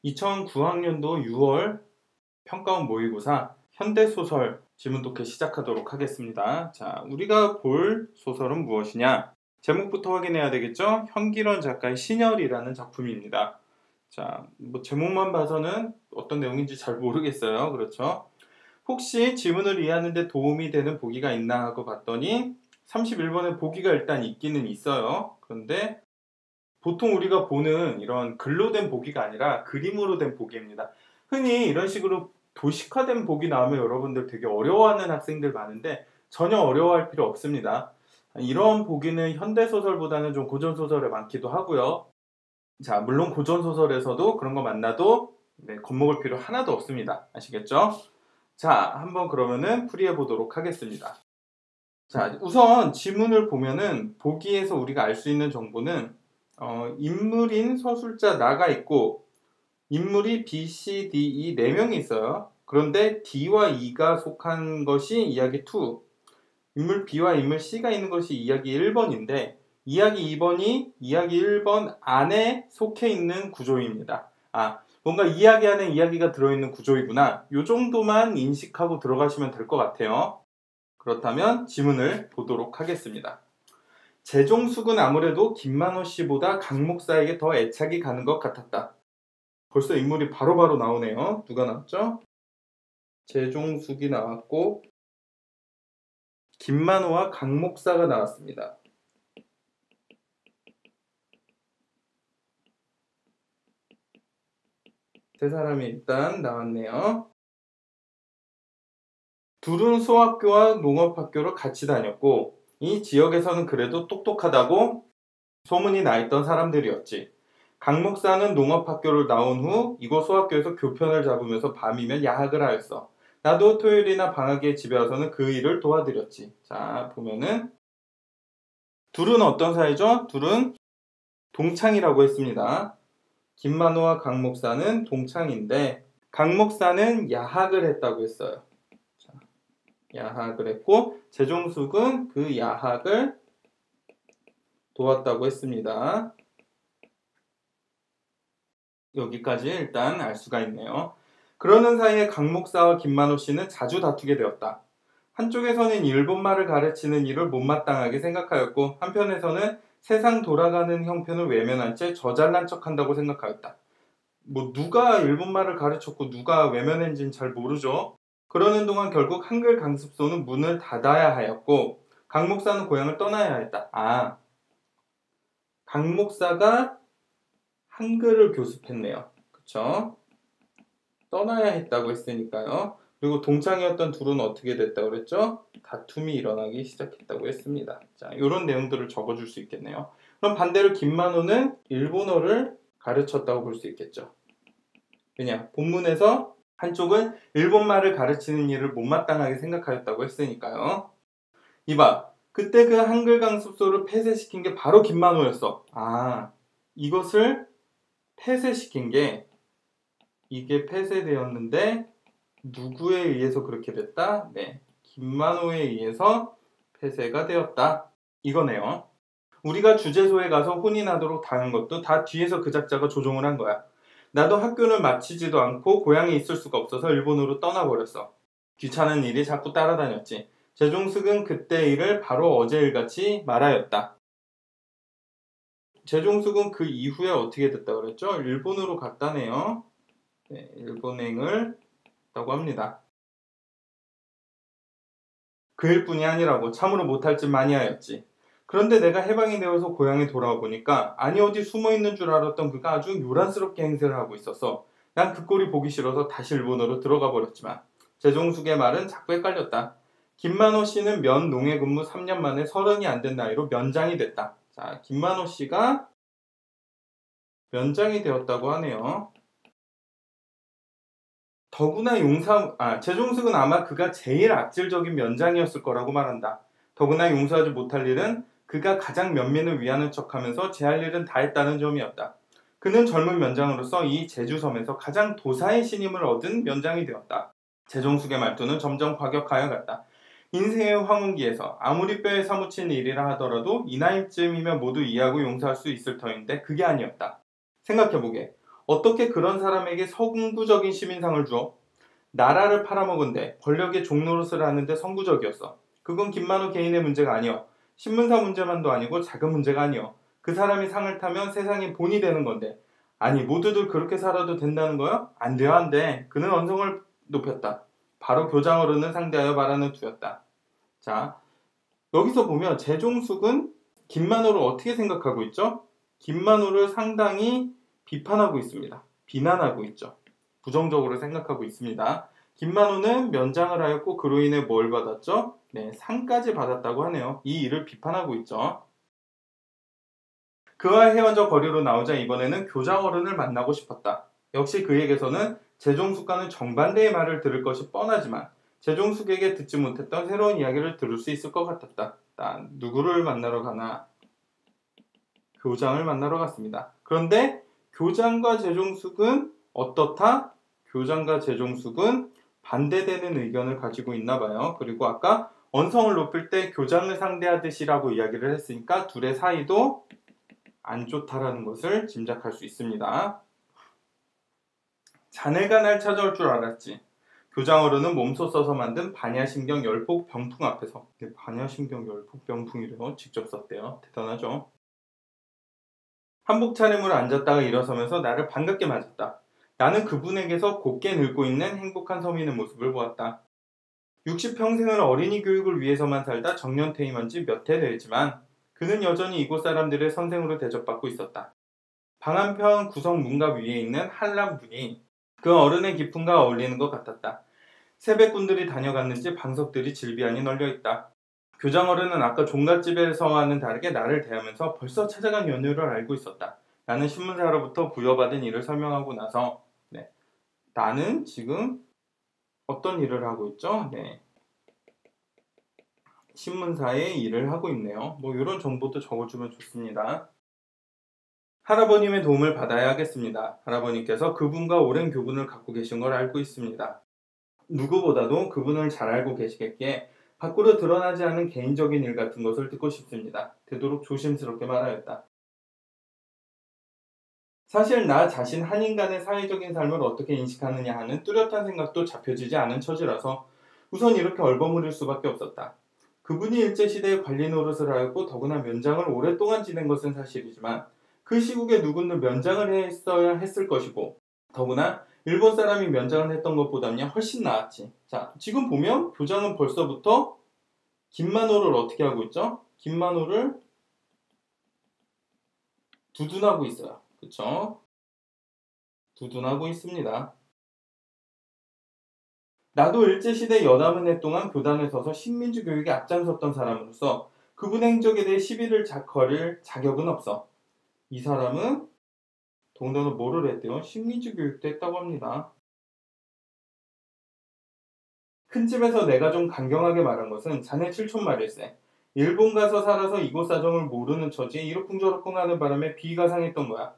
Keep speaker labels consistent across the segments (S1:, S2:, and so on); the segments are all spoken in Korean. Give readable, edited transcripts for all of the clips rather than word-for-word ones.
S1: 2009학년도 6월 평가원 모의고사 현대소설 지문 독해 시작하도록 하겠습니다. 자, 우리가 볼 소설은 무엇이냐? 제목부터 확인해야 되겠죠? 현기런 작가의 신열이라는 작품입니다. 자, 제목만 봐서는 어떤 내용인지 잘 모르겠어요. 그렇죠? 혹시 지문을 이해하는 데 도움이 되는 보기가 있나 하고 봤더니 31번에 보기가 일단 있기는 있어요. 그런데 보통 우리가 보는 이런 글로 된 보기가 아니라 그림으로 된 보기입니다. 흔히 이런 식으로 도식화된 보기 나오면 여러분들 되게 어려워하는 학생들 많은데 전혀 어려워할 필요 없습니다. 이런 보기는 현대소설보다는 좀 고전소설에 많기도 하고요. 자, 물론 고전소설에서도 그런 거 만나도 겁먹을 필요 하나도 없습니다. 아시겠죠? 자, 한번 그러면은 풀이해 보도록 하겠습니다. 자, 우선 지문을 보면은 보기에서 우리가 알 수 있는 정보는 인물인 서술자 나가 있고 인물이 B, C, D, E 4명이 있어요. 그런데 D와 E가 속한 것이 이야기 2, 인물 B와 인물 C가 있는 것이 이야기 1번인데 이야기 2번이 이야기 1번 안에 속해 있는 구조입니다. 뭔가 이야기 안에 이야기가 들어있는 구조이구나. 이 정도만 인식하고 들어가시면 될 것 같아요. 그렇다면 지문을 보도록 하겠습니다. 재종숙은 아무래도 김만호 씨보다 강 목사에게 더 애착이 가는 것 같았다. 벌써 인물이 바로바로 나오네요. 누가 나왔죠? 재종숙이 나왔고 김만호와 강 목사가 나왔습니다. 세 사람이 일단 나왔네요. 둘은 소학교와 농업학교를 같이 다녔고 이 지역에서는 그래도 똑똑하다고 소문이 나 있던 사람들이었지. 강 목사는 농업학교를 나온 후 이곳 소학교에서 교편을 잡으면서 밤이면 야학을 하였어. 나도 토요일이나 방학에 집에 와서는 그 일을 도와드렸지. 자, 보면은 둘은 어떤 사이죠? 둘은 동창이라고 했습니다. 김만호와 강 목사는 동창인데 강 목사는 야학을 했다고 했어요. 자, 야학을 했고 재종숙은 그 야학을 도왔다고 했습니다. 여기까지 일단 알 수가 있네요. 그러는 사이에 강 목사와 김만호 씨는 자주 다투게 되었다. 한쪽에서는 일본말을 가르치는 일을 못마땅하게 생각하였고 한편에서는 세상 돌아가는 형편을 외면한 채 저 잘난 척한다고 생각하였다. 누가 일본말을 가르쳤고 누가 외면했는지는 잘 모르죠. 그러는 동안 결국 한글 강습소는 문을 닫아야 하였고 강 목사는 고향을 떠나야 했다. 강 목사가 한글을 교습했네요. 그쵸? 떠나야 했다고 했으니까요. 그리고 동창이었던 둘은 어떻게 됐다고 그랬죠? 다툼이 일어나기 시작했다고 했습니다. 자, 이런 내용들을 적어줄 수 있겠네요. 그럼 반대로 김만호는 일본어를 가르쳤다고 볼 수 있겠죠. 왜냐? 본문에서 한쪽은 일본말을 가르치는 일을 못마땅하게 생각하였다고 했으니까요. 이봐, 그때 그 한글 강습소를 폐쇄시킨 게 바로 김만호였어. 이것을 폐쇄시킨 게 이게 폐쇄되었는데 누구에 의해서 그렇게 됐다? 네, 김만호에 의해서 폐쇄가 되었다. 이거네요. 우리가 주재소에 가서 혼인하도록 당한 것도 다 뒤에서 그 작자가 조종을 한 거야. 나도 학교를 마치지도 않고 고향에 있을 수가 없어서 일본으로 떠나버렸어. 귀찮은 일이 자꾸 따라다녔지. 재종숙은 그때 일을 바로 어제 일같이 말하였다. 재종숙은 그 이후에 어떻게 됐다고 그랬죠? 일본으로 갔다네요. 네, 일본행을 했다고 합니다. 그 일뿐이 아니라고. 참으로 못할 짓 많이 하였지. 그런데 내가 해방이 되어서 고향에 돌아와 보니까 아니 어디 숨어있는 줄 알았던 그가 아주 요란스럽게 행세를 하고 있었어. 난 그 꼴이 보기 싫어서 다시 일본으로 들어가 버렸지만 재종숙의 말은 자꾸 헷갈렸다. 김만호 씨는 면농에 근무 3년 만에 30이 안 된 나이로 면장이 됐다. 자, 김만호 씨가 면장이 되었다고 하네요. 더구나 재종숙은 아마 그가 제일 악질적인 면장이었을 거라고 말한다. 더구나 용서하지 못할 일은 그가 가장 면민을 위하는 척하면서 제할 일은 다 했다는 점이었다. 그는 젊은 면장으로서 이 제주섬에서 가장 도사의 신임을 얻은 면장이 되었다. 재종숙의 말투는 점점 과격하여 갔다. 인생의 황혼기에서 아무리 뼈에 사무친 일이라 하더라도 이 나이쯤이면 모두 이해하고 용서할 수 있을 터인데 그게 아니었다. 생각해보게. 어떻게 그런 사람에게 서구적인 시민상을 줘? 나라를 팔아먹은데 권력의 종노릇을 하는데 선구적이었어. 그건 김만호 개인의 문제가 아니여. 신문사 문제만도 아니고 작은 문제가 아니여. 그 사람이 상을 타면 세상에 본이 되는 건데. 아니 모두들 그렇게 살아도 된다는 거야? 안 돼요, 안 돼. 그는 언성을 높였다. 바로 교장 어른을 상대하여 말하는 투였다. 자, 여기서 보면 재종숙은 김만호를 어떻게 생각하고 있죠? 김만호를 상당히 비판하고 있습니다. 비난하고 있죠. 부정적으로 생각하고 있습니다. 김만호는 면장을 하였고 그로 인해 뭘 받았죠? 네, 상까지 받았다고 하네요. 이 일을 비판하고 있죠. 그와 헤어져 거리로 나오자 이번에는 교장 어른을 만나고 싶었다. 역시 그에게서는 재종숙과는 정반대의 말을 들을 것이 뻔하지만 재종숙에게 듣지 못했던 새로운 이야기를 들을 수 있을 것 같았다. 난 누구를 만나러 가나? 교장을 만나러 갔습니다. 그런데 교장과 재종숙은 어떻다? 교장과 재종숙은 반대되는 의견을 가지고 있나 봐요. 그리고 아까 언성을 높일 때 교장을 상대하듯이라고 이야기를 했으니까 둘의 사이도 안 좋다라는 것을 짐작할 수 있습니다. 자네가 날 찾아올 줄 알았지. 교장 어른은 몸소 써서 만든 반야신경 열폭 병풍 앞에서 반야신경 열폭 병풍이래요. 직접 썼대요. 대단하죠. 한복 차림으로 앉았다가 일어서면서 나를 반갑게 맞았다. 나는 그분에게서 곱게 늙고 있는 행복한 서민의 모습을 보았다. 60평생을 어린이 교육을 위해서만 살다 정년퇴임한 지 몇 해 되지만 그는 여전히 이곳 사람들의 선생으로 대접받고 있었다. 방 한편 구석 문갑 위에 있는 한람분이 그 어른의 기품과 어울리는 것 같았다. 세뱃꾼들이 다녀갔는지 방석들이 질비하니 널려있다. 교장 어른은 아까 종갓집에서와는 다르게 나를 대하면서 벌써 찾아간 연유를 알고 있었다. 나는 신문사로부터 부여받은 일을 설명하고 나서 나는 지금 어떤 일을 하고 있죠? 신문사에 일을 하고 있네요. 이런 정보도 적어주면 좋습니다. 할아버님의 도움을 받아야 하겠습니다. 할아버님께서 그분과 오랜 교분을 갖고 계신 걸 알고 있습니다. 누구보다도 그분을 잘 알고 계시겠기에 밖으로 드러나지 않은 개인적인 일 같은 것을 듣고 싶습니다. 되도록 조심스럽게 말하였다. 사실 나 자신 한 인간의 사회적인 삶을 어떻게 인식하느냐 하는 뚜렷한 생각도 잡혀지지 않은 처지라서 우선 이렇게 얼버무릴 수밖에 없었다. 그분이 일제시대에 관리 노릇을 하였고 더구나 면장을 오랫동안 지낸 것은 사실이지만 그 시국에 누군들 면장을 했어야 했을 것이고 더구나 일본 사람이 면장을 했던 것보다는 훨씬 나았지. 자, 지금 보면 교장은 벌써부터 김만호를 어떻게 하고 있죠? 김만호를 두둔하고 있어요. 그쵸? 두둔하고 있습니다. 나도 일제시대 여담은 해 동안 교단에 서서 신민주 교육에 앞장섰던 사람으로서 그분의 행적에 대해 시비를 걸을 자격은 없어. 이 사람은 더군다나 뭐를 했대요? 신민주 교육도 했다고 합니다. 큰 집에서 내가 좀 강경하게 말한 것은 자네 칠촌 말일세. 일본 가서 살아서 이곳 사정을 모르는 처지에 이러쿵저러쿵 하는 바람에 비가 상했던 거야.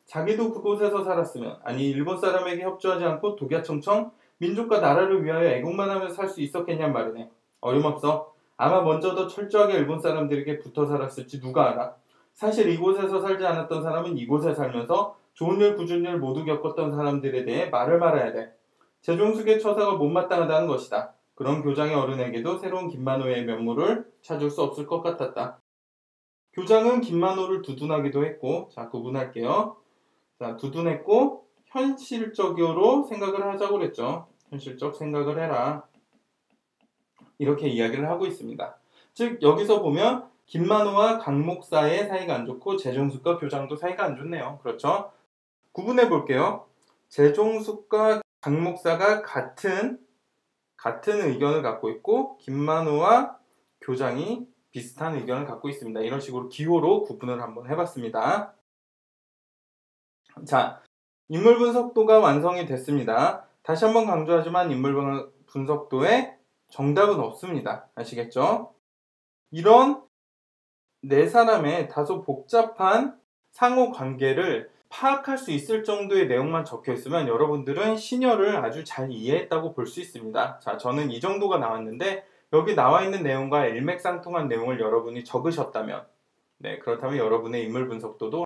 S1: 자기도 그곳에서 살았으면 아니 일본 사람에게 협조하지 않고 독야청청 민족과 나라를 위하여 애국만 하며 살 수 있었겠냔 말이네. 어림없어. 아마 먼저 더 철저하게 일본 사람들에게 붙어 살았을지 누가 알아. 사실 이곳에서 살지 않았던 사람은 이곳에 살면서 좋은 일 굳은 일 모두 겪었던 사람들에 대해 말을 말아야 돼. 재종숙의 처사가 못마땅하다는 것이다. 그런 교장의 어른에게도 새로운 김만호의 면모를 찾을 수 없을 것 같았다. 교장은 김만호를 두둔하기도 했고, 자, 구분할게요. 자, 두둔했고, 현실적으로 생각을 하자고 그랬죠. 현실적 생각을 해라. 이렇게 이야기를 하고 있습니다. 즉, 여기서 보면 김만호와 강 목사의 사이가 안 좋고, 재종숙과 교장도 사이가 안 좋네요. 그렇죠? 구분해 볼게요. 재종숙과 강 목사가 같은 의견을 갖고 있고 김만호와 교장이 비슷한 의견을 갖고 있습니다. 이런 식으로 기호로 구분을 한번 해봤습니다. 자, 인물 분석도가 완성이 됐습니다. 다시 한번 강조하지만 인물 분석도에 정답은 없습니다. 아시겠죠? 이런 네 사람의 다소 복잡한 상호 관계를 파악할 수 있을 정도의 내용만 적혀 있으면 여러분들은 신여를 아주 잘 이해했다고 볼 수 있습니다. 자, 저는 이 정도가 나왔는데 여기 나와 있는 내용과 일맥상통한 내용을 여러분이 적으셨다면 그렇다면 여러분의 인물 분석도도